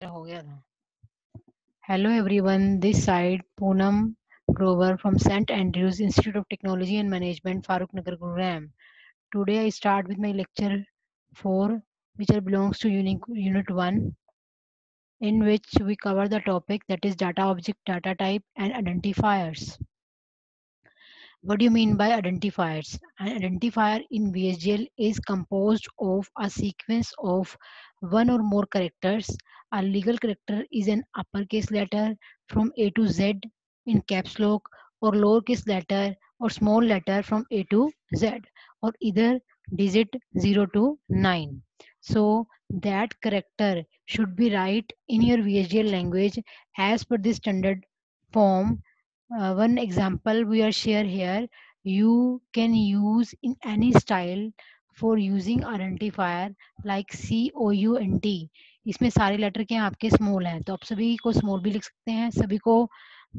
हो गया था. Hello everyone, this side Poonam Grover from St. Andrews Institute of Technology and Management, Farooq Nagar, Gurugram. Today I start with my lecture 4, which belongs to Unit 1, in which we cover the topic that is data object, data type, and identifiers. What do you mean by identifiers? An identifier in VHDL is composed of a sequence of one or more characters. A legal character is an uppercase letter from A to Z in caps lock, or lowercase letter or small letter from A to Z, or either digit 0 to 9. So that character should be right in your VHDL language as per the standard form. One example we are share here. You can use in any style for using identifier like COUNT. इसमें सारे letter के आपके small हैं, तो आप सभी को small भी लिख सकते हैं, सभी को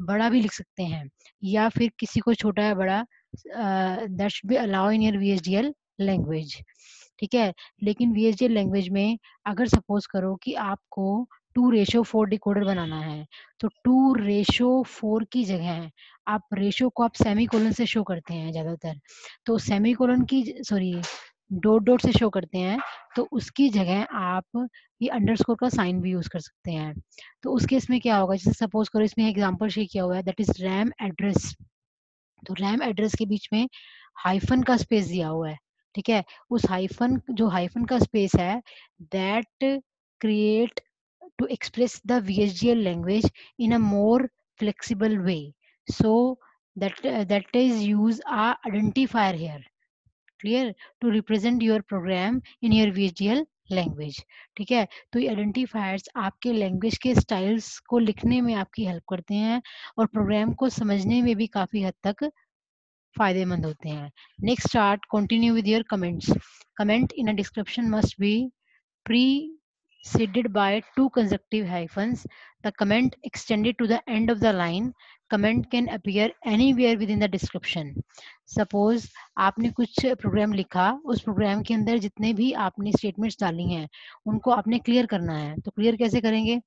बड़ा भी लिख सकते हैं, या फिर किसी को छोटा या बड़ा. That should B allow in your VHDL language. ठीक है. लेकिन VHDL लैंग्वेज में अगर सपोज करो कि आपको 2:4 डिकोडर बनाना है, तो 2:4 की जगह आप रेशो को आप सेमी कोलन से शो करते हैं ज्यादातर, तो सेमी कोलन की सॉरी डॉट डॉट से शो करते हैं, तो उसकी जगह आप ये अंडरस्कोर का साइन भी यूज कर सकते हैं. तो उस केस में क्या होगा, जैसे सपोज करो इसमें एग्जांपल शेयर किया हुआ है, दैट इज रैम एड्रेस. तो रैम एड्रेस के बीच में हाइफन का स्पेस दिया हुआ है. ठीक है. उस हाइफन का स्पेस है, that create to express the VHDL language in a more flexible way. So that is use a identifier here. Clear? To represent your program in your VHDL language. ठीक है. तो ये आइडेंटिफायर्स आपके language के styles को लिखने में आपकी हेल्प करते हैं और प्रोग्राम को समझने में भी काफी हद तक फायदेमंद होते हैं. Next start continue with your comments. Comment in a description must be preceded by two consecutive hyphens. The comment extended to the end of the line. Comment can appear anywhere within the description. Suppose आपने कुछ programme लिखा, उस programme के अंदर जितने भी आपने statements डाली हैं उनको आपने क्लियर करना है. तो क्लियर कैसे करेंगे?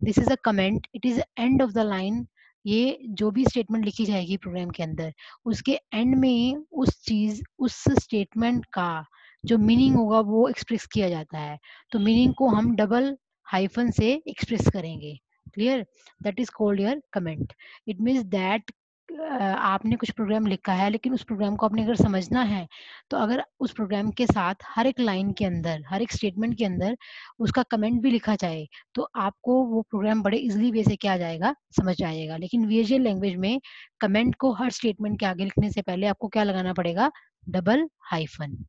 This is a comment, it is end of the line. ये जो भी स्टेटमेंट लिखी जाएगी प्रोग्राम के अंदर, उसके एंड में उस स्टेटमेंट का जो मीनिंग होगा वो एक्सप्रेस किया जाता है. तो मीनिंग को हम डबल हाइफन से एक्सप्रेस करेंगे. Clear? That is called your comment. It means that आपने कुछ प्रोग्राम लिखा है, लेकिन उस प्रोग्राम को आपने अगर समझना है, तो अगर उस प्रोग्राम के साथ हर एक लाइन के अंदर, हर एक स्टेटमेंट के अंदर उसका कमेंट भी लिखा जाए, तो आपको वो प्रोग्राम बड़े इजीली वे से क्या आ जाएगा, समझ आ जाएगा. लेकिन VHDL लैंग्वेज में कमेंट को हर स्टेटमेंट के आगे लिखने से पहले आपको क्या लगाना पड़ेगा? Double hyphen.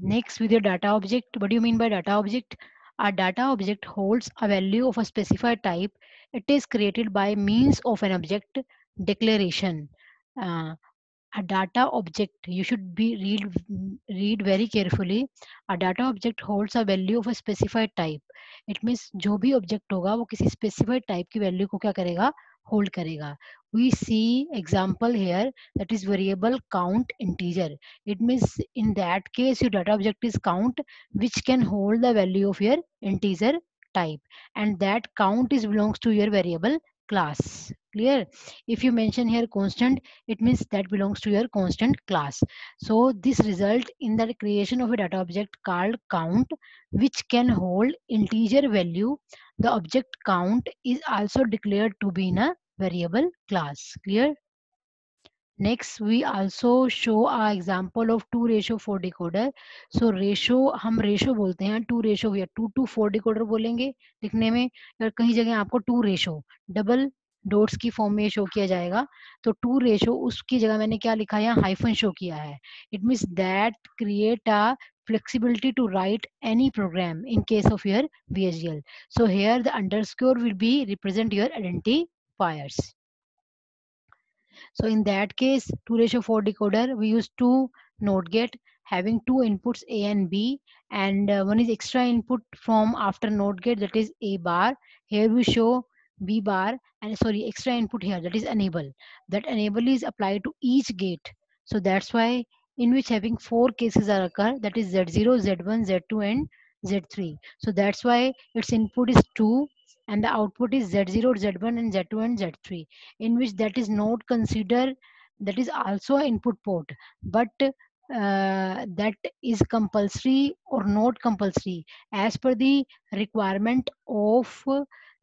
Next, with your data object, what do you mean by data object? A data object holds a value of a specified type. It is created by means of an object declaration. Uh, a data object, you should be read very carefully. A data object holds a value of a specified type. It means जो भी object होगा वो किसी specified type की value को क्या करेगा? Hold करेगा. We see example here, that is variable count integer. It means in that case your data object is count, which can hold the value of your integer type, and that count is belongs to your variable class. Clear? If you mention here constant, it means that belongs to your constant class. So this result in the creation of a data object called count, which can hold integer value. The object count is also declared to be in a variable class. Clear? Next, we also show a example of 2:4 decoder. So ratio हम ratio बोलते हैं, 2:4 या 2:4 decoder बोलेंगे लिखने में, या कहीं जगह आपको 2 डबल डॉट्स की फॉर्म में शो किया जाएगा. तो 2 उसकी जगह मैंने क्या लिखा है, हाइफन शो किया है. It means that create a flexibility to write any program in case of your VHDL. So here the underscore will be represent your identifiers. So in that case, 2:4 decoder, we use two NOT gate having two inputs A and B, and one is extra input from after NOT gate, that is A bar. Here we show B bar, and sorry, extra input here, that is enable. That enable is applied to each gate. So that's why in which having four cases are occur, that is Z0, Z1, Z2 and Z3. So that's why its input is 2 and the output is Z0, Z1 and Z2 and Z3, in which that is not considered, that is also an input port, but that is compulsory or not compulsory as per the requirement of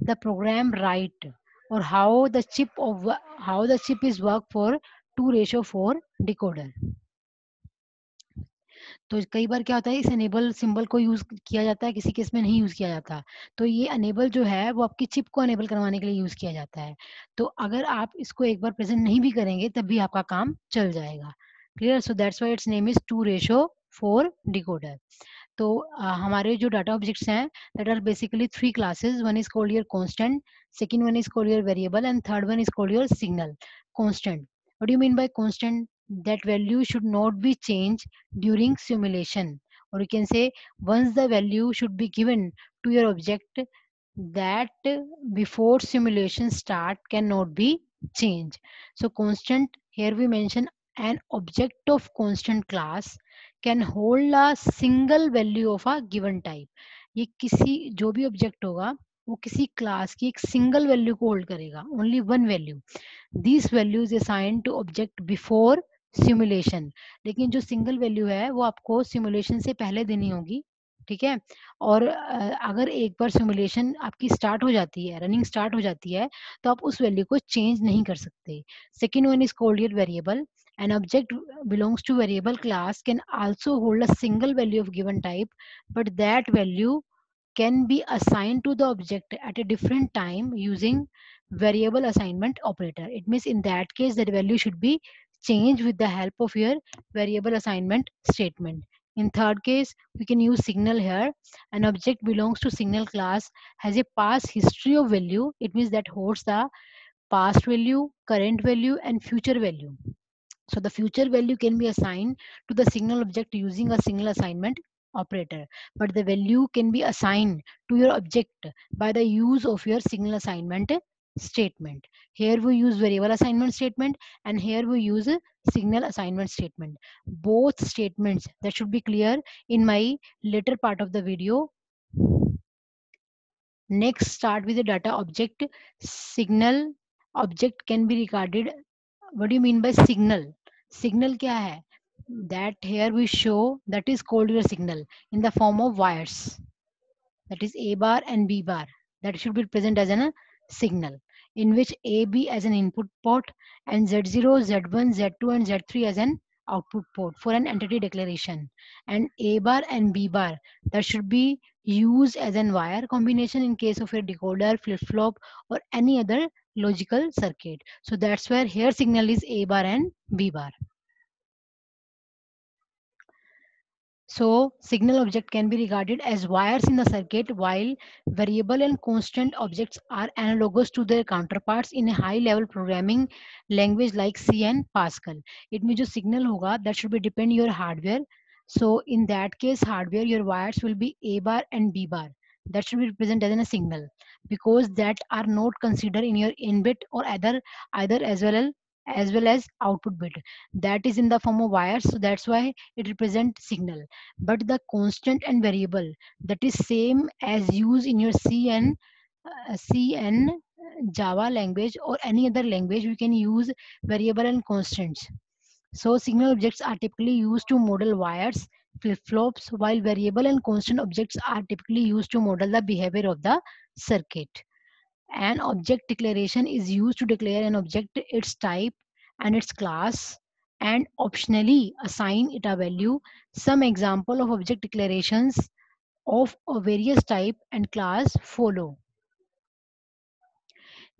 the program, right, or how the chip is work for 2:4 decoder. तो कई बार क्या होता है, इस enable symbol को use किया जाता है, किसी केस में नहीं यूज किया जाता। तो ये अनेबल जो है वो आपकी चिप को अनेबल करवाने के लिए यूज किया जाता है। तो अगर आप इसको एक बार प्रेजेंट नहीं भी करेंगे तब भी आपका काम चल जाएगा। Clear? So that's why its name is 2:4 decoder. तो हमारे जो डाटा ऑब्जेक्ट्स हैं that are basically 3 classes. One is called your constant, second one is called your variable and third one is called your signal. Constant, what do you mean by constant? That value should not be changed during simulation, or you can say once the value should be given to your object, that before simulation start cannot be changed. So constant, here we mention an object of constant class can hold a single value of a given type. ये किसी जो भी object होगा वो किसी class की एक single value को होल्ड करेगा, only one value. This value is assigned to object before simulation. लेकिन जो सिंगल वैल्यू है वो आपको सिमुलेशन से पहले देनी होगी, ठीक है। और अगर एक बार सिमुलेशन आपकी स्टार्ट हो जाती है, रनिंग स्टार्ट हो जाती है, तो आप उस वैल्यू को चेंज नहीं कर सकते। Second one is called your variable. An object belongs to variable class can also hold a single value of given type, but that value can be assigned to the object at a different time using variable assignment operator. It means in that case that value should be changed with the help of your variable assignment statement. In third case, we can use signal here. An object belongs to signal class has a past history of value. It means that holds the past value, current value and future value. So the future value can be assigned to the signal object using a signal assignment operator, but the value can be assigned to your object by the use of your signal assignment statement. Here we use variable assignment statement and here we use a signal assignment statement. Both statements that should be clear in my later part of the video. Next, start with the data object. Signal object can be regarded. What do you mean by signal? Signal क्या है? That here we show that is called your signal in the form of wires. That is A bar and B bar. That should be present as a signal, in which AB as an input port and Z0, Z1, Z2 and Z3 as an output port for an entity declaration. And A bar and B bar that should be used as an wire combination in case of a decoder, flip-flop or any other logical circuit. So that's where here signal is A bar and B bar. So signal object can be regarded as wires in the circuit, while variable and constant objects are analogous to their counterparts in a high level programming language like C and Pascal. It means जो signal होगा that should be depend your hardware. So in that case hardware, your wires will be A bar and B bar. That should be represented as a signal because that are not considered in your in bit or either as well as output bit. That is in the form of wires, so that's why it represents signal. But the constant and variable that is same as used in your C and Java language or any other language, we can use variable and constants. So signal objects are typically used to model wires, flip-flops, while variable and constant objects are typically used to model the behavior of the circuit. An object declaration is used to declare an object, its type and its class, and optionally assign it a value. Some example of object declarations of a various type and class follow.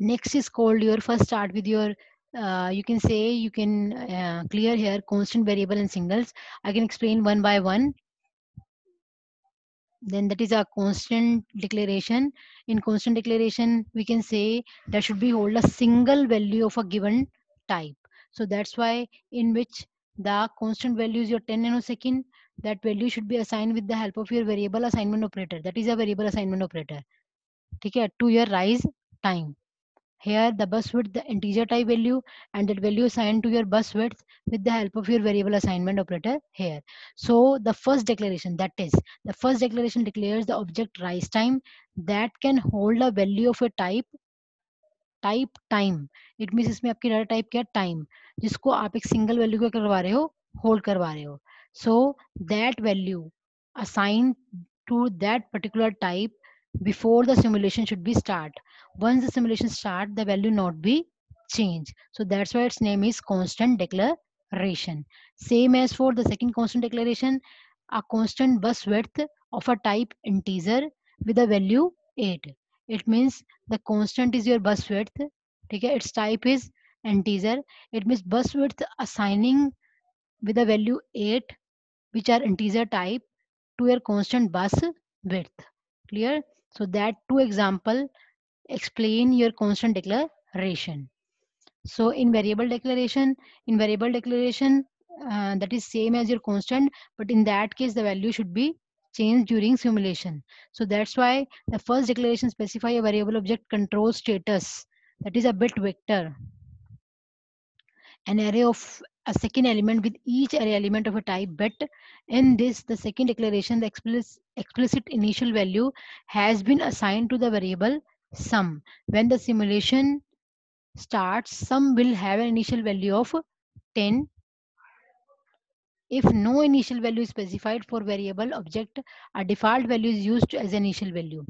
Next is called your first start with your you can say you can clear here constant, variable and singles. I can explain one by one. Then that is a constant declaration. In constant declaration we can say that should be hold a single value of a given type. So that's why in which the constant value is your 10 nanosecond, that value should be assigned with the help of your variable assignment operator. That is a variable assignment operator, ठीक है, to your rise time. Here the bus width, the integer type value, and that value assigned to your bus width with the help of your variable assignment operator here. So the first declaration, that is, the first declaration declares the object rise time that can hold a value of a type time. It means इसमें आपकी data type क्या है, time, जिसको आप एक single value क्या करवा रहे हो, होल्ड करवा रहे हो. So that value assign to that particular type before the simulation should be start. Once the simulation start, the value not be changed. So that's why its name is constant declaration. Same as for the second constant declaration, a constant bus width of a type integer with a value 8. It means the constant is your bus width. ठीक है, its type is integer. It means bus width assigning with a value 8, which are integer type, to your constant bus width. Clear? So that two example explain your constant declaration. So in variable declaration, that is same as your constant, but in that case the value should be changed during simulation. So that's why the first declaration specify a variable object control status, that is a bit vector, an array of a second element with each array element of a type bit. In this, the second declaration, the explicit initial value has been assigned to the variable sum. When the simulation starts, sum will have an initial value of 10. If no initial value is specified for variable object, a default value is used as initial value.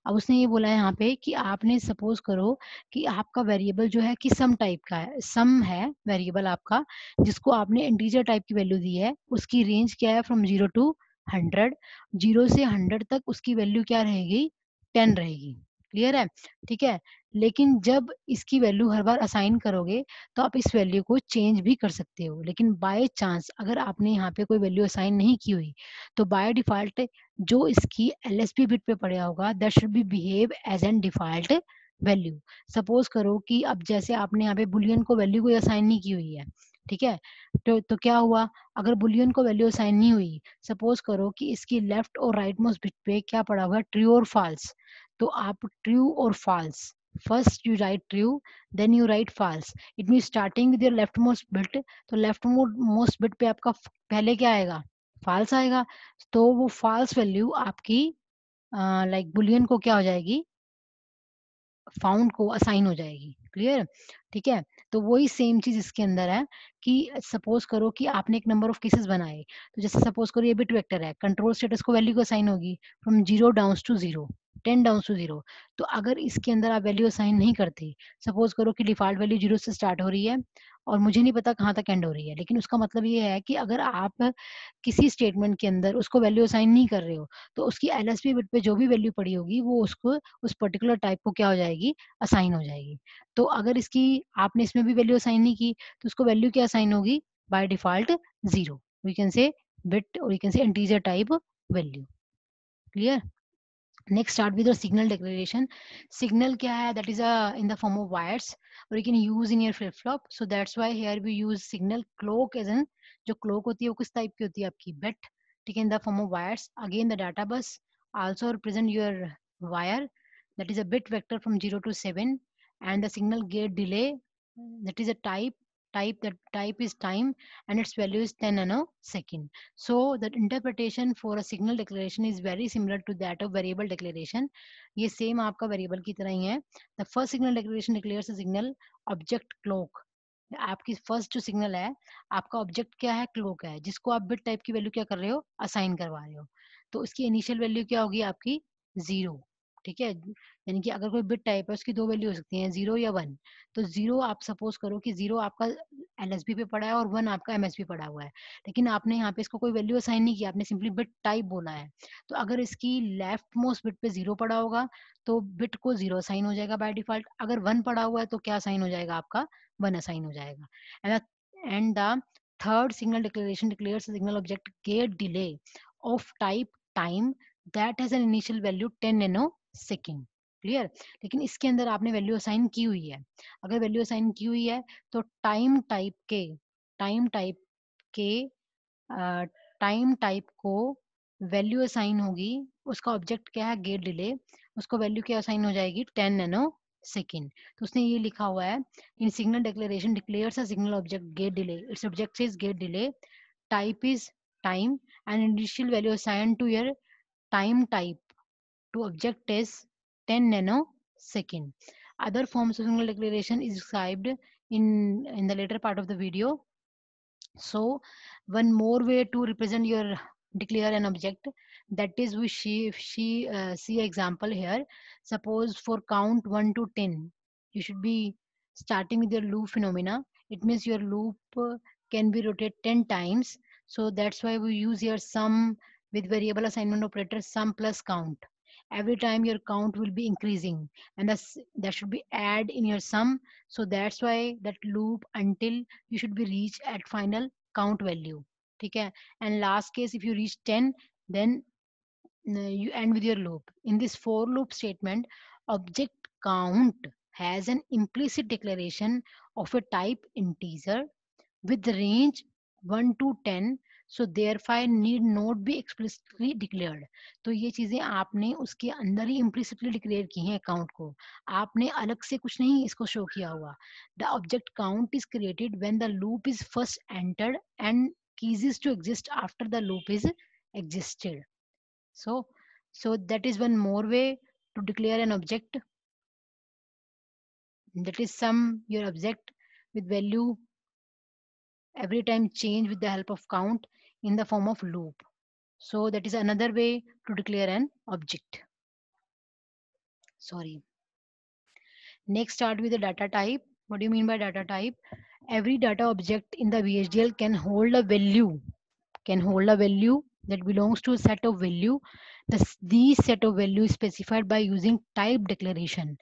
अब उसने ये बोला है यहाँ पे कि आपने suppose करो कि आपका वेरिएबल जो है कि सम टाइप का है, सम है वेरिएबल आपका, जिसको आपने इंटीजर टाइप की वैल्यू दी है. उसकी रेंज क्या है, फ्रॉम 0 to 100. 0 से 100 तक उसकी वैल्यू क्या रहेगी, 10 रहेगी. क्लियर है? ठीक है. लेकिन जब इसकी वैल्यू हर बार असाइन करोगे तो आप इस वैल्यू को चेंज भी कर सकते हो. लेकिन बाय चांस अगर आपने यहाँ पे कोई वैल्यू असाइन नहीं की हुई, तो बाय डिफॉल्ट जो इसकी एलएसबी बिट पे पड़ा होगा, that should be behave as an default value. Suppose करो कि अब जैसे आपने यहाँ पे बुलियन को वैल्यू कोई असाइन नहीं की हुई है, ठीक है, तो क्या हुआ, अगर बुलियन को वैल्यू असाइन नहीं हुई, सपोज करो कि इसकी लेफ्ट और राइट मोस्ट बिट पे क्या पड़ा हुआ है, ट्रू और फॉल्स, तो आप ट्रू और false, first you write true, then you write false. It means starting with your leftmost bit, तो leftmost bit पे आपका पहले क्या आएगा, false आएगा. तो वो false वैल्यू आपकी लाइक बुलियन को क्या हो जाएगी, फाउंड को असाइन हो जाएगी. क्लियर? ठीक है. तो वही सेम चीज इसके अंदर है कि सपोज करो कि आपने एक नंबर ऑफ केसेस बनाए, तो जैसे सपोज करो ये बिट वेक्टर है, कंट्रोल स्टेटस को वैल्यू को असाइन होगी from 0 down to 0, 10 down to 0. तो अगर इसके अंदर आप वैल्यू असाइन नहीं करते, सपोज करो कि डिफॉल्ट वैल्यू 0 से स्टार्ट हो रही है और मुझे नहीं पता कहाँ तक एंड हो रही है, लेकिन उसका मतलब ये है कि अगर आप किसी स्टेटमेंट के अंदर उसको वैल्यू असाइन नहीं कर रहे हो, तो उसकी एलएसबी बिट पे जो भी वैल्यू पड़ी होगी वो उसको उस पर्टिकुलर टाइप को क्या हो जाएगी, असाइन हो जाएगी. तो अगर इसकी आपने इसमें भी वैल्यू असाइन नहीं की, तो उसको वैल्यू क्या असाइन होगी, by default 0. We can say bit और we can say integer type value. Clear? Next, start with your signal declaration. Signal क्या है, that is in the form of wires, or you can use in your flip flop. So that's why here we use signal clock as in, जो clock होती है वो किस type की होती है, आपकी bit, ठीक है, in the form of wires. Again the data bus also represent your wire, that is a bit vector from 0 to 7, and the signal gate delay, that is a type is time, and its value is 10 nanosecond. So the interpretation for a signal declaration is very similar to that of variable declaration. ये same आपका variable की तरह ही है. The first signal declaration declares a signal object clock. आपकी first जो signal है, आपका object क्या है, क्लॉक है, जिसको आप बिट टाइप की वैल्यू क्या कर रहे हो, असाइन करवा रहे हो. तो उसकी इनिशियल वैल्यू क्या होगी, आपकी 0. ठीक है, यानी कि अगर कोई बिट टाइप है उसकी दो वैल्यू हो सकती है, 0 या 1. तो 0 आप सपोज करो कि 0 आपका एलएसबी पे पड़ा है और 1 आपका एमएसबी पड़ा हुआ है, लेकिन आपने यहाँ पे इसको कोई वैल्यू असाइन नहीं किया, आपने सिंपली बिट टाइप बोला है. तो अगर इसकी लेफ्ट मोस्ट बिट पे 0 पड़ा होगा, तो बिट को 0 असाइन हो जाएगा बाय डिफॉल्ट. अगर 1 पड़ा हुआ है तो क्या असाइन हो जाएगा, आपका 1 असाइन हो जाएगा. And the third signal declaration declares signal object gate delay of type time that has an initial value 10 nano second. Clear? लेकिन इसके अंदर आपने वैल्यू असाइन की हुई है. अगर वैल्यू असाइन की हुई है तो टाइम टाइप के टाइम टाइप को वैल्यू असाइन होगी, उसका ऑब्जेक्ट क्या है, गेट डिले, उसको वैल्यू क्या असाइन हो जाएगी, 10 नैनो सेकेंड। तो उसने ये लिखा हुआ है, in signal declaration declares a signal object gate delay, it's object is gate delay, type is time, and initial value assigned to your time type to object is 10 nanosecond. Other forms of signal declaration is described in the later part of the video. So one more way to represent your declare an object, that is we see example here. Suppose for count 1 to 10, you should be starting with your loop phenomena. It means your loop can be rotated 10 times. So that's why we use here sum with variable assignment operator sum plus count. Every time your count will be increasing, and that should be add in your sum. So that's why that loop until you should be reached at final count value. Okay, and last case if you reach 10, then you end with your loop. In this for loop statement, object count has an implicit declaration of a type integer with range 1 to 10, so therefore need not be explicitly declared. तो ये चीजें आपने उसके अंदर ही implicitly declare की हैं account को, आपने अलग से कुछ नहीं इसको शो किया हुआ. The object count is created when the loop is first entered and ceases to exist after the loop is existed. So that is one more way to declare an object, that is sum your object with value every time change with the help of count in the form of loop. So that is another way to declare an object. Sorry. Next start with the data type. What do you mean by data type? Every data object in the VHDL can hold a value that belongs to a set of value. These set of value is specified by using type declaration.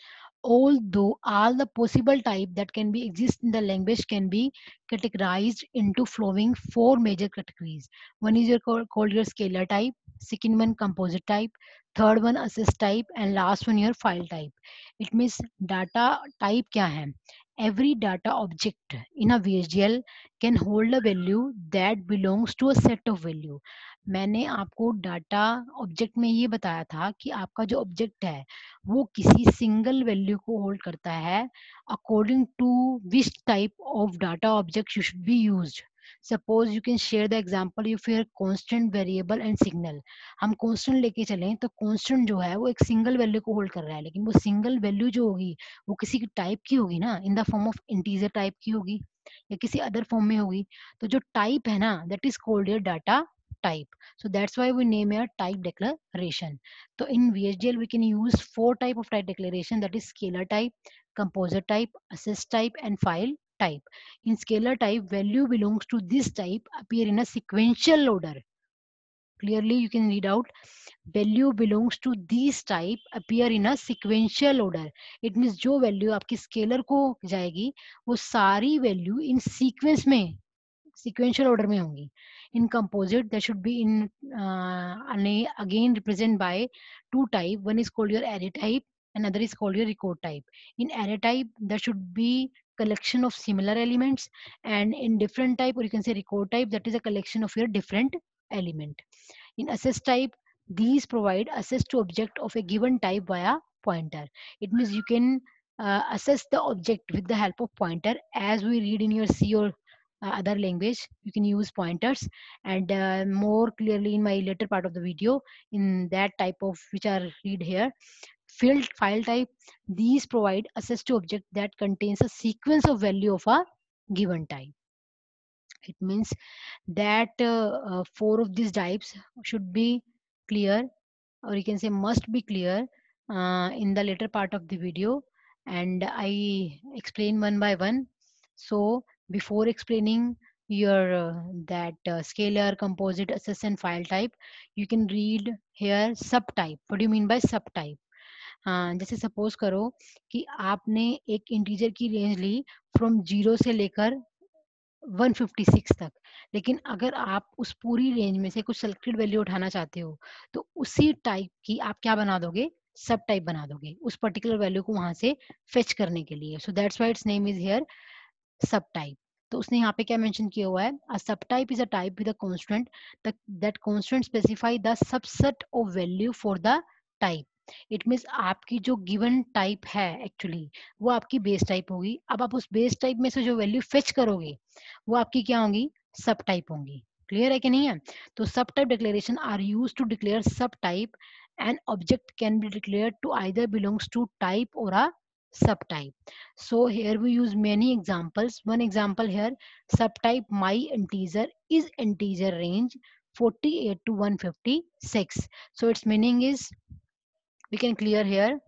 Although all the possible type that can be exist in the language can be categorized into following four major categories. One is called your scalar type, second one composite type, third one access type, and last one your file type. It means data type क्या है? Every data object in a VHDL can hold a value that belongs to a set of value. मैंने आपको data object में ये बताया था कि आपका जो ऑब्जेक्ट है वो किसी सिंगल वैल्यू को होल्ड करता है, according to which type of data object you should be used. Suppose you can share the example you फिर कांस्टेंट वेरिएबल एंड सिग्नल. हम कांस्टेंट लेके चलें तो कांस्टेंट जो है वो एक सिंगल वैल्यू को होल्ड कर रहा है, लेकिन वो सिंगल वैल्यू जो होगी वो किसी टाइप की होगी ना, इन the form of integer type की होगी या किसी अदर फॉर्म में होगी. तो जो टाइप है ना, that is called your data type. So that's why we name a type declaration. So in VHDL we can use four type of type declaration, that is scalar type, composite type, access type, and file type. In scalar type, value belongs to this type appear in a sequential order. Clearly you can read out, value belongs to these type appear in a sequential order. It means जो value आपकी scalar को जाएगी वो सारी value in sequence में sequential order में होंगी. In composite that should be in again represent by two type. One is called your array type, another is called your record type. In array type that should be collection of similar elements, and in different type, or you can say record type, that is a collection of your different element. In access type, these provide access to object of a given type via pointer. It means you can access the object with the help of pointer, as we read in your C or other language. You can use pointers, and more clearly in my later part of the video in that type of which are read here. Field file type, these provide access to object that contains a sequence of value of a given type. It means that four of these types should be clear, or you can say must be clear in the later part of the video, and I explain one by one. So before explaining your that scalar, composite, access, and file type, you can read here subtype. What do you mean by subtype? जैसे suppose करो कि आपने एक integer की range Lee from 0 से लेकर 156 तक, लेकिन अगर आप उस पूरी रेंज में से कुछ सेलेक्टेड वैल्यू उठाना चाहते हो तो उसी टाइप की आप क्या बना दोगे, सब टाइप बना दोगे उस पर्टिकुलर वैल्यू को वहां से फेच करने के लिए. सो that's why its name is here सब टाइप. तो उसने यहाँ पे क्या मेंशन किया हुआ है, अ सब type is a type with a constant that constant specify the subset of value for the type. It means आपकी जो गिवन टाइप है एक्चुअली वो आपकी बेस टाइप होगी। अब आप उस बेस टाइप में से जो वैल्यू फेच करोगे वो आपकी क्या होंगी, सब टाइप होंगी। क्लियर है कि नहीं है? तो subtype declaration are use to declare subtype, an object can be declared to either belongs to type और a subtype. So here we use many examples. One example here, subtype my integer is integer range 48 to 156. So its meaning is, we can clear here,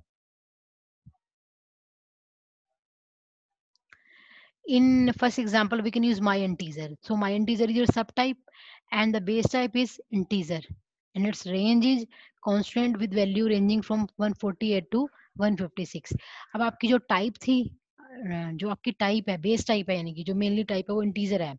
in first example we can use my integer. So my integer is your subtype and the base type is integer, and its range is constant with value ranging from 148 to 156. अब आपकी जो type थी, जो आपकी type है, base type है, यानी कि जो मेनली टाइप है वो इंटीजर है,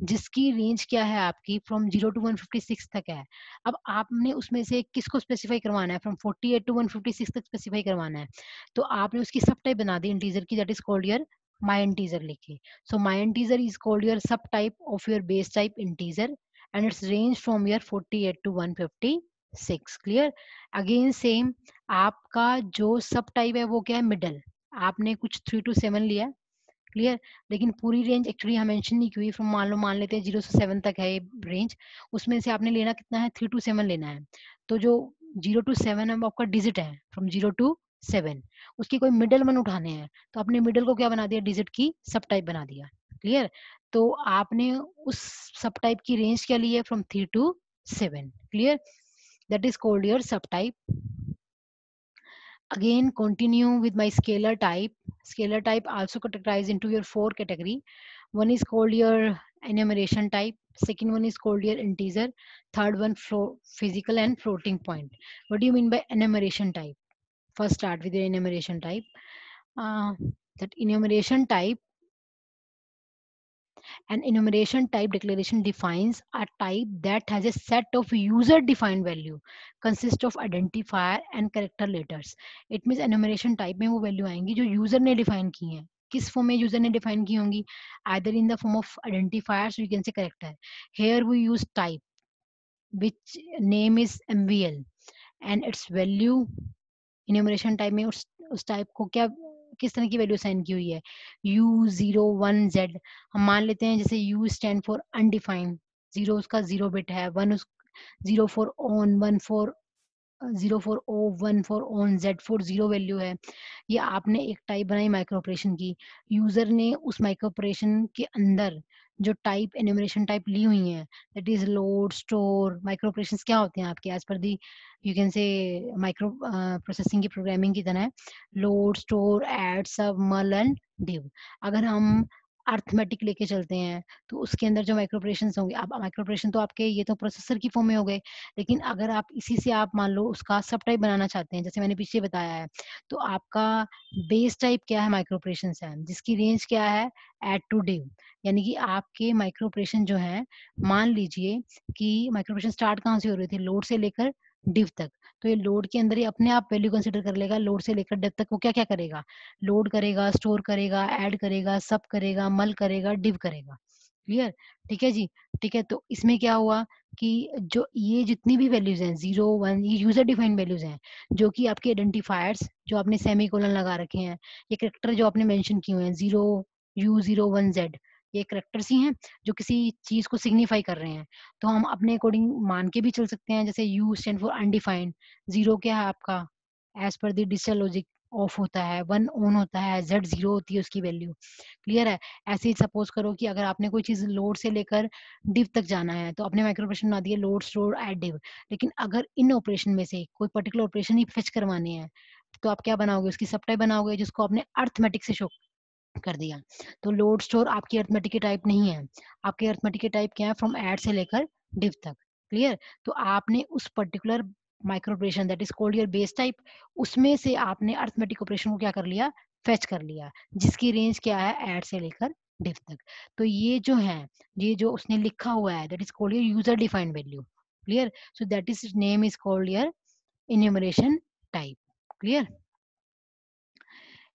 जिसकी रेंज क्या है आपकी फ्रॉम 0 टू 156 तक है। अब आपने उसमें से किसको स्पेसिफाई करवाना है, फ्रॉम 48 टू 156 तक स्पेसिफाई करवाना है। तो आपने उसकी सब टाइप बना दी इंटीजर की, that is called your my integer लिखे। So my integer is called your subtype of your base type integer and its range from your 48 to 156. Clear? Again same, आपका जो सब टाइप है वो क्या है, मिडल। आपने कुछ 3 to 7 लिया, क्लियर, लेकिन पूरी रेंज एक्चुअली हम मेंशन नहीं की हुई। फ्रॉम मान लेते हैं 0 से 7 तक है ये रेंज, उसमें से आपने लेना कितना है, 3 to 7 लेना है। तो जो 0 to 7 है वो आपका डिजिट है, फ्रॉम 0 to 7, उसकी कोई मिडल वन उठाने हैं, तो आपने मिडल को क्या बना दिया, डिजिट की सब टाइप बना दिया। क्लियर? तो आपने उस सब टाइप की रेंज क्या ली है, from 3 to 7। Clear? That is called your सब type. Again, continue with my scalar type. Scalar type also categorized into your 4 category. One is called your enumeration type. Second one is called your integer. Third one, physical and floating point. What do you mean by enumeration type? First start with your enumeration type. Uh, that enumeration type, an enumeration type declaration defines a type that has a set of user defined value consist of identifier and character letters. It means enumeration type में वो value आएंगी जो user ने define की हैं। किस form में user ने define की होंगी, either in the form of identifiers, you can say character. Here we use type which name is MVL and its value, enumeration type में उस टाइप को क्या, किस तरह की वैल्यू साइन की हुई है, U01Z। हम मान लेते हैं जैसे U स्टैंड फॉर अनडिफाइंड, 0 उसका 0 बिट है, 1 उस 0 फॉर ऑन, 1 फॉर 0 फॉर ओ, 1 for on, Z for 0 value है। ये आपने एक टाइप बनाई माइक्रो ऑपरेशन की, यूजर ने उस माइक्रो ऑपरेशन के अंदर जो टाइप एन्यूमरेशन टाइप ली हुई है, that is load store. Micro operations क्या होते हैं आपके, as per the you can say micro processing की प्रोग्रामिंग की तरह, लोड स्टोर ऐड सब मल एंड डिव। अगर हम अर्थमेटिक लेके चलते हैं तो उसके अंदर जो माइक्रो ऑपरेशन होंगे, अब माइक्रो ऑपरेशन तो आपके ये तो प्रोसेसर की फॉर्म में हो गए, लेकिन अगर आप इसी से आप मान लो उसका सब टाइप बनाना चाहते हैं, जैसे मैंने पीछे बताया है, तो आपका बेस टाइप क्या है, माइक्रो ऑपरेशन है, जिसकी रेंज क्या है, एड टू डिव। यानी कि आपके माइक्रो ऑपरेशन जो है, मान लीजिए कि माइक्रो ऑपरेशन स्टार्ट कहाँ से हो रही थी, लोड से लेकर डिव तक। तो ये लोड के अंदर ही अपने आप वैल्यू कंसिडर कर लेगा, लोड से लेकर डिव तक वो क्या क्या करेगा, लोड करेगा, स्टोर करेगा, ऐड करेगा, सब करेगा, मल करेगा, डिव करेगा। क्लियर? ठीक है जी। ठीक है, तो इसमें क्या हुआ कि जो ये जितनी भी वैल्यूज हैं 0 1, ये यूजर डिफाइंड वैल्यूज हैं, जो कि आपके आइडेंटिफायर्स जो आपने सेमी कोलन लगा रखे हैं, ये करेक्टर जो आपने मेंशन किए हुए हैं 0 U01Z, ये करेक्टर्स ही हैं जो किसी चीज को सिग्निफाई कर रहे हैं। तो हम अपने अकॉर्डिंग मान के भी चल सकते हैं, जैसे U स्टैंड फॉर अनडिफाइंड, 0 क्या है आपका, as per the digital logic of होता है, 1 ऑन होता है, Z 0 होती है उसकी वैल्यू। क्लियर है? ऐसे ही सपोज करो कि अगर आपने कोई चीज लोड से लेकर डिव तक जाना है, तो आपने माइक्रो ऑपरेशन बना दिए लोड स्टोर ऐड डिव, लेकिन अगर इन ऑपरेशन में से कोई पर्टिकुलर ऑपरेशन ही फेच करवाने हैं, तो आप क्या बनाओगे, उसकी सब टाइप बनाओगे जिसको आपने अर्थमेटिक से शो कर दिया। तो लोड स्टोर आपकी अरिथमेटिक की टाइप नहीं है, आपकी अरिथमेटिक की टाइप क्या है, फ्रॉम ऐड से लेकर डिव तक। क्लियर? तो आपने उस particular micro operation that is called your base type, उसमें से आपने अरिथमेटिक ऑपरेशन को क्या कर लिया, फेच कर लिया, जिसकी रेंज क्या है, ऐड से लेकर डिव तक। तो ये जो है, ये जो उसने लिखा हुआ है, that is called your user defined value. Clear? So that is name is called your enumeration type. Clear?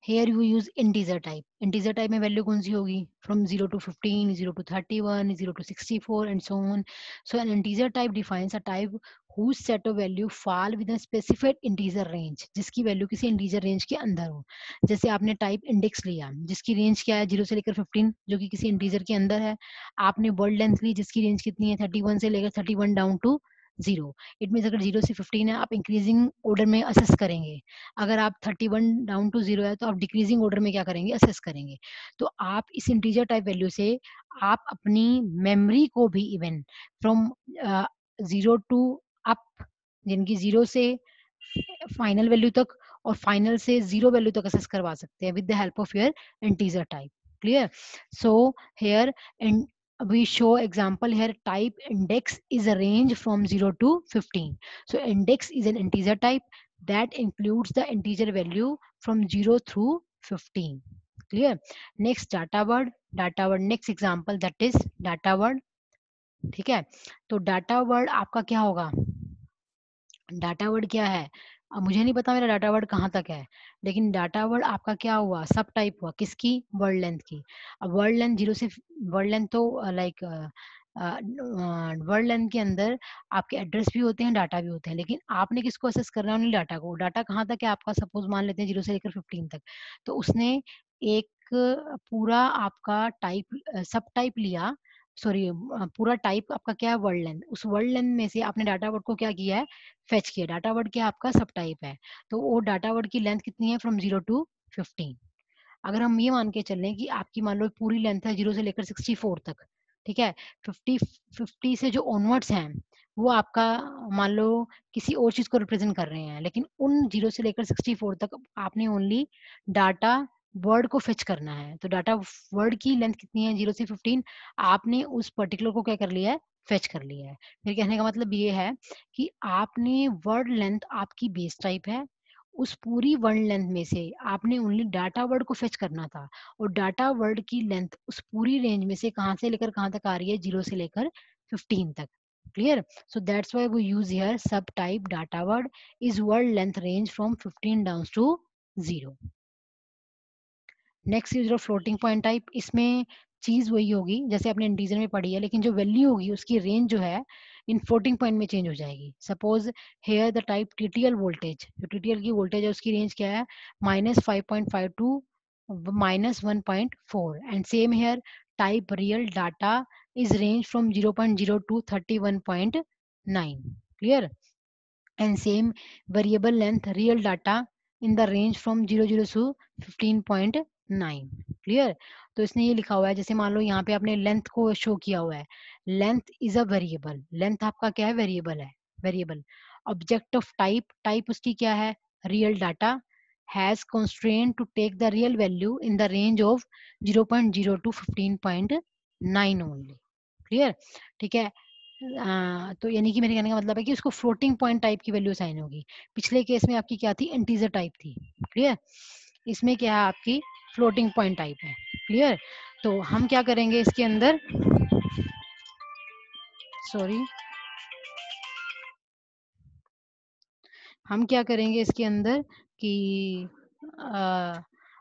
Here you use integer type. Integer type में वैल्यू कौन सी होगी, from 0 to 15, 0 to 31, 0 to 64 and so on. So an integer type defines a type whose set of value fall within a specified integer range, जिसकी value किसी integer range के अंदर हो। जैसे आपने टाइप इंडेक्स लिया जिसकी रेंज क्या है 0 से लेकर 15 जो कि किसी इंटीजर के अंदर है। आपने वर्ड लेंथ ली जिसकी रेंज कितनी है 31 से लेकर 31 डाउन टू 0। इट मीन्स अगर 0 से 15 है आप इंक्रीजिंग ऑर्डर में असेस करेंगे, अगर आप 31 डाउन टू 0 है तो आप डिक्रीजिंग ऑर्डर में क्या करेंगे, असेस करेंगे। तो आप इस इंटीजर टाइप वैल्यू से आप अपनी मेमोरी को भी इवन फ्रॉम 0 टू अप, जिनकी 0 से फाइनल वैल्यू तक और फाइनल से 0 वैल्यू तक असेस करवा सकते हैं with the help of your integer type. Clear? So here we show example here. Type index is a range from 0 to 15. So index is an integer type that includes the integer value from 0 through 15. Clear? Next data word. Data word next example that is data word. ठीक है, तो data word आपका क्या होगा, data word क्या है, अब मुझे नहीं पता मेरा डाटा वर्ड कहाँ तक है, लेकिन डाटा वर्ड आपका क्या हुआ, सब टाइप हुआ किसकी, वर्ड लेंथ की। अब वर्ड लेंथ 0 से वर्ड लेंथ तो लाइक वर्ड लेंथ के अंदर आपके एड्रेस भी होते हैं, डाटा भी होते हैं, लेकिन आपने किसको असेस करना है, डाटा को। डाटा कहाँ तक है आपका, सपोज मान लेते हैं 0 से लेकर 15 तक, तो उसने एक पूरा आपका टाइप सब टाइप लिया, सॉरी पूरा टाइप आपका क्या है, वर्ड लेंथ, उस वर्ड लेंथ में से आपने डाटा वर्ड को क्या किया है, फेच किया। डाटा वर्ड क्या आपका सब टाइप है, तो वो डाटा वर्ड की लेंथ कितनी है, फ्रॉम 0 टू 15। अगर हम ये मान के चलें कि आपकी मान लो पूरी लेंथ है 0 से लेकर 64 तक, ठीक है, 50 से जो ऑनवर्ड्स हैं वो आपका मान लो किसी और चीज को रिप्रेजेंट कर रहे हैं, लेकिन उन 0 से लेकर 64 तक आपने ओनली डाटा वर्ड को फेच करना है। तो डाटा वर्ड की लेंथ कितनी है, 0 से 15, आपने उस पर्टिकुलर को क्या कर लिया है, फेच कर लिया है। फिर कहने का मतलब ये है कि आपने वर्ड लेंथ आपकी बेस टाइप है, उस पूरी वर्ड लेंथ में से आपने ओनली डाटा वर्ड को फेच करना था, और डाटा वर्ड की लेंथ उस पूरी रेंज में से कहां से लेकर कहां तक आ रही है, 0 से लेकर 15 तक। Clear? So that's why we use here subtype data word is word length range from 15 down to 0। Next is floating point type, इसमें चीज वही होगी जैसे आपने इंटीजर में पढ़ी है, लेकिन जो वैल्यू होगी उसकी रेंज जो है इन फ्लोटिंग पॉइंट में चेंज हो जाएगी। Suppose here the type TTL voltage, जो टीटीएल की वोल्टेज है उसकी रेंज क्या है, -5.5 to -1.4, and same here type real data is range from 0.0 to 31.9। Clear? and same variable length real data in the range from 00 to 15.9। Clear? तो इसने ये लिखा हुआ है, जैसे मान लो यहाँ पे आपने लेंथ को शो किया हुआ है, length is a variable, length आपका क्या है, वेरिएबल है, variable. Object of type, type उसकी क्या है, real data, has constraint to take the real value in the range of 0.0 to 15.9 only। Clear? ठीक है, तो यानी कि मेरे कहने का मतलब है कि उसको फ्लोटिंग पॉइंट टाइप की वैल्यू असाइन होगी। पिछले केस में आपकी क्या थी, इंटीजर टाइप थी। क्लियर? इसमें क्या है, आपकी फ्लोटिंग पॉइंट टाइप है। क्लियर? तो हम क्या करेंगे इसके अंदर, सॉरी, हम क्या करेंगे इसके अंदर कि आ,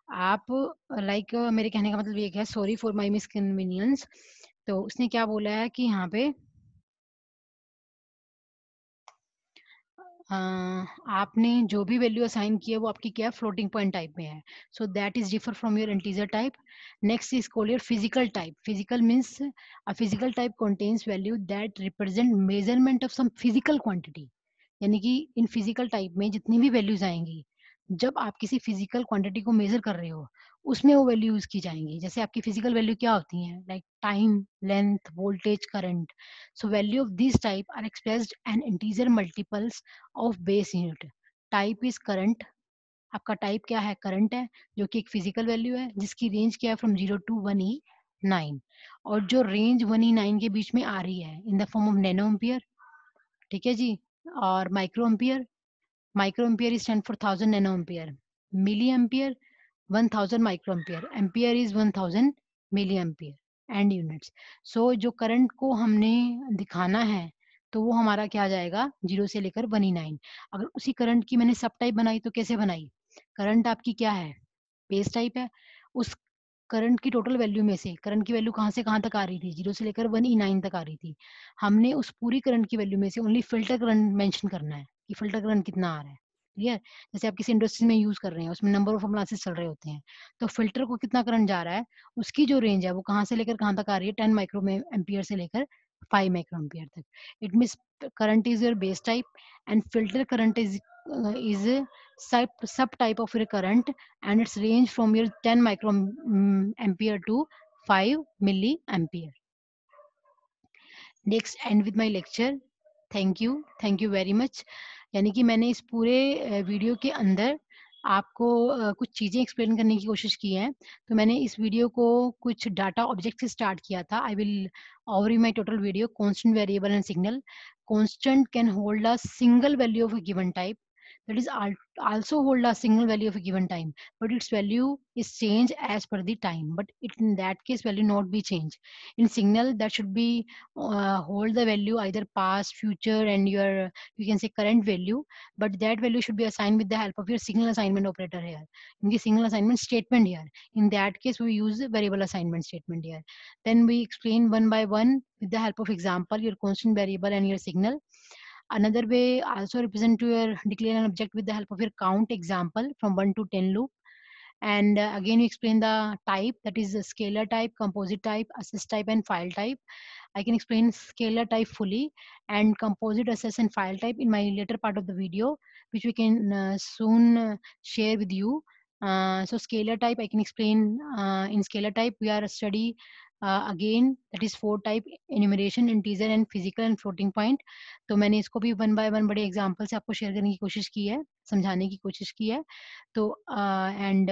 आप लाइक मेरे कहने का मतलब ये है, सॉरी फॉर माय मिसकन्वीनियंस। तो उसने क्या बोला है कि यहाँ पे आपने जो भी वैल्यू असाइन की है वो आपकी क्या है, फ्लोटिंग पॉइंट टाइप में है। So that is differ from your integer type. Next is called your physical type. Physical means a physical type contains value that represent measurement of some physical quantity. यानी कि in physical type में जितनी भी values आएंगी, जब आप किसी physical quantity को मेजर कर रहे हो उसमें वो वैल्यू यूज की जाएंगी। जैसे आपकी फिजिकल वैल्यू क्या होती हैं, like time, length, voltage, current. So value of these type are expressed an integer multiples of base unit. Type is current, आपका टाइप क्या है, करंट है, जो कि एक फिजिकल वैल्यू है जिसकी रेंज क्या है, फ्रॉम 0 टू 1E9, और जो रेंज 1E9 के बीच में आ रही है in the form of nano ampere. ठीक है जी? और micro ampere, micro ampere is stand for 1000 nano ampere, milli ampere 1000 micro ampere, ampere is 1000 milli ampere and units. So जो करंट को हमने दिखाना है तो वो हमारा क्या आ जाएगा, 0 से लेकर 1E9। अगर उसी करंट की मैंने सब टाइप बनाई तो कैसे बनाई, करंट आपकी क्या है, बेस टाइप है, उस करंट की टोटल वैल्यू में से करंट की वैल्यू कहाँ से कहाँ तक आ रही थी, 0 से लेकर 1E9 तक आ रही थी। हमने उस पूरी करंट की वैल्यू में से ओनली फिल्टर करंट मेंशन करना है कि फिल्टर करंट कितना आ रहा है। ठीक है, जैसे आप किसी इंडस्ट्री में यूज कर रहे हैं, उसमें नंबर ऑफ अप्लायंसेस चल रहे होते हैं, तो फिल्टर को कितना करंट जा रहा है, उसकी जो रेंज है वो कहाँ से लेकर कहाँ तक आ रही है, 10 माइक्रो एम्पियर से लेकर 5 माइक्रो एम्पियर तक। It means current is your base type and filter current is a sub type of your current, and its range from your 10 micro ampere to 5 milliampere. Next and with my lecture. Thank you very much. यानी कि मैंने इस पूरे video के अंदर आपको कुछ चीज़ें एक्सप्लेन करने की कोशिश की है। तो मैंने इस वीडियो को कुछ डाटा ऑब्जेक्ट से स्टार्ट किया था। I will overview my total video. Constant, variable and signal. Constant can hold a single value of a given type, that is also hold a single value of a given time, but its value is changed as per the time, but it in that case value not be changed. In signal, that should be hold the value either past, future, and your, you can say, current value, but that value should be assigned with the help of your signal assignment operator here, in the signal assignment statement here. In that case we use a variable assignment statement here. Then we explain one by one with the help of example your constant, variable, and your signal. Another way also represent to your declare an object with the help of your count example from 1 to 10 loop. And again you explain the type, that is a scalar type, composite type, assist type, and file type. I can explain scalar type fully and composite, assist, and file type in my later part of the video, which we can soon share with you. So scalar type I can explain. In scalar type we are study again, that is four type: enumeration, integer, and physical and floating point. तो मैंने इसको भी one by one बड़े example से आपको share करने की कोशिश की है, समझाने की कोशिश की है। तो एंड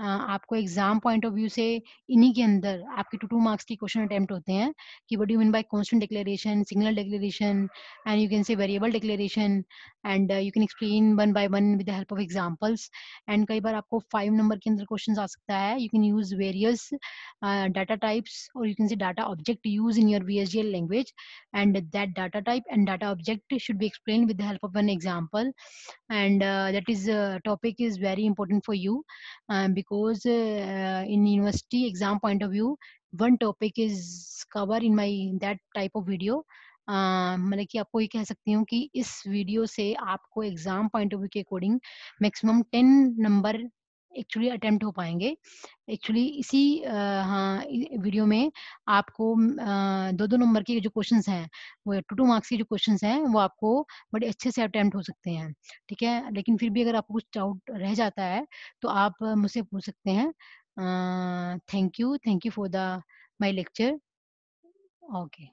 आपको एग्जाम पॉइंट ऑफ व्यू से इन्हीं के अंदर आपके 2 मार्क्स के क्वेश्चन अटेम्प्ट होते हैं कि what do you mean by constant declaration, signal declaration, and you can से variable declaration, and you can explain one by one with the help of examples. And कई बार आपको 5 नंबर के अंदर question आ सकता है। You can use various data types, or you can say data object used in your VSDL language, and that data type and data object should be explained with the help of an example. And that is topic is very important for you, because in university exam point of view one topic is covered in my that type of video. मतलब कि आपको ये कह सकती हूँ कि इस video से आपको एग्जाम पॉइंट ऑफ व्यू के according maximum 10 number actually attempt हो पाएंगे। एक्चुअली इसी हाँ वीडियो में आपको 2-2 नंबर के जो क्वेश्चंस हैं, वो 2-2 मार्क्स के जो क्वेश्चंस हैं वो आपको बड़े अच्छे से अटेम्प्ट हो सकते हैं। ठीक है, लेकिन फिर भी अगर आपको कुछ डाउट रह जाता है तो आप मुझसे पूछ सकते हैं। Thank you for the my lecture. Okay.